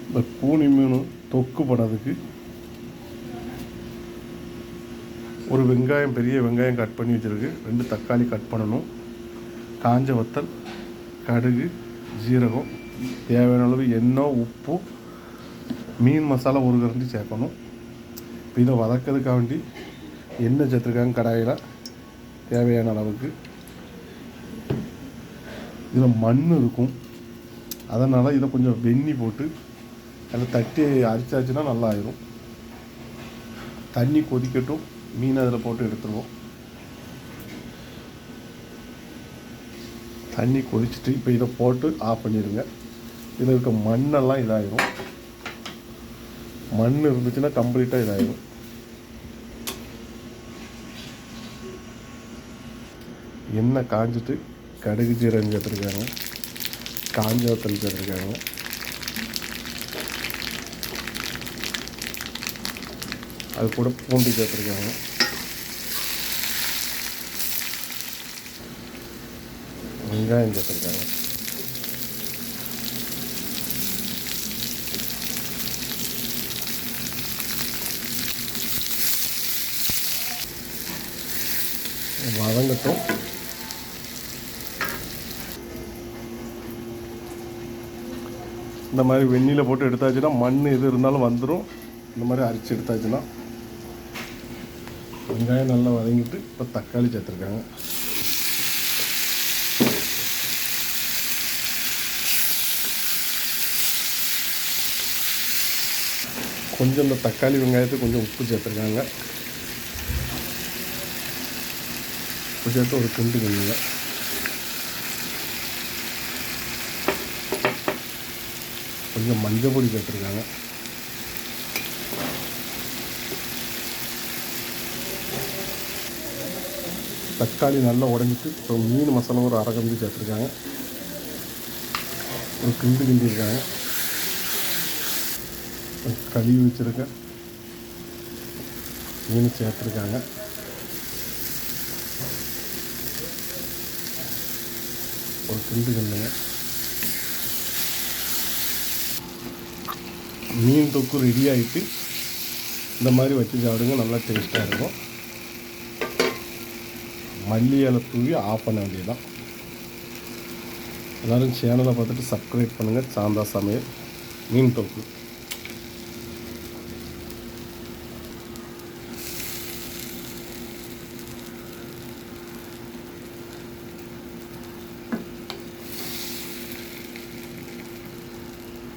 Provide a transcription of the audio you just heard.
இந்த கூனி மீன் தொக்கு போடுறதுக்கு ஒரு வெங்காயம், பெரிய வெங்காயம் கட் பண்ணி வச்சுருக்கு. 2 தக்காளி கட் பண்ணணும். காஞ்ச வத்தல், கடுகு, ஜீரகம், தேவையான அளவு எண்ணெய், உப்பு, மீன் மசாலா ஒரு கரண்டி சேர்க்கணும். இப்போ இதை வதக்கிறதுக்காக வேண்டி எண்ணெய் சேர்த்துருக்காங்க கடாயில் தேவையான அளவுக்கு. இதில் மண் இருக்கும், அதனால் இதை கொஞ்சம் வெந்நி போட்டு அதில் தட்டி அரிச்சாச்சுன்னா நல்லா ஆயிரும். தண்ணி கொதிக்கட்டும், மீன் அதில் போட்டு எடுத்துருவோம். தண்ணி கொதிச்சுட்டு இப்போ இதை போட்டு ஆஃப் பண்ணிடுங்க. இதில் இருக்க மண்ணெல்லாம் இதாகிடும். மண் இருந்துச்சுன்னா கம்ப்ளீட்டாக இதாகிடும். எண்ணெய் காஞ்சிட்டு கடுகு ஜீரகம் சேர்த்துருக்காங்க, காஞ்ச வத்தல் சேர்த்துருக்காங்க, அது கூட பூண்டு சேர்த்துருக்காங்க. வெங்காயம் சேர்த்துருக்காங்க. வதங்கட்டும். இந்த மாதிரி வெந்நியில் போட்டு எடுத்தாச்சுன்னா மண் எது இருந்தாலும் வந்துடும். இந்த மாதிரி அரிச்சு எடுத்தாச்சுன்னா வெங்காயம் நல்லா வதங்கிட்டு இப்போ தக்காளி சேர்த்துருக்காங்க. கொஞ்சம் இந்த தக்காளி வெங்காயத்துக்கு கொஞ்சம் உப்பு சேர்த்துருக்காங்க. உப்பு சேர்த்து ஒரு கிண்டு கிண்டுங்க. கொஞ்சம் மஞ்சள் பொடி சேர்த்துருக்காங்க. தக்காளி நல்லா உடஞ்சிட்டு இப்போ மீன் மசாலா ஒரு அரை கம்பி சேர்த்துருக்காங்க. ஒரு கிண்டு கிண்டிருக்காங்க. கழுவி வச்சுருக்க மீன் சேர்த்துருக்காங்க. ஒரு கிண்டு கிண்டுங்க. மீன் தொக்கு ரெடி ஆகிட்டு இந்த மாதிரி வச்சு சாப்பிடுங்க, நல்லா டேஸ்ட்டாக இருக்கும். மல்லி இலை தூவி ஆஃப் பண்ண வேண்டியதுதான். எல்லோரும் சேனலை பார்த்துட்டு சப்ஸ்கிரைப் பண்ணுங்கள். சாந்தா சமையல் மீன் தொக்கு.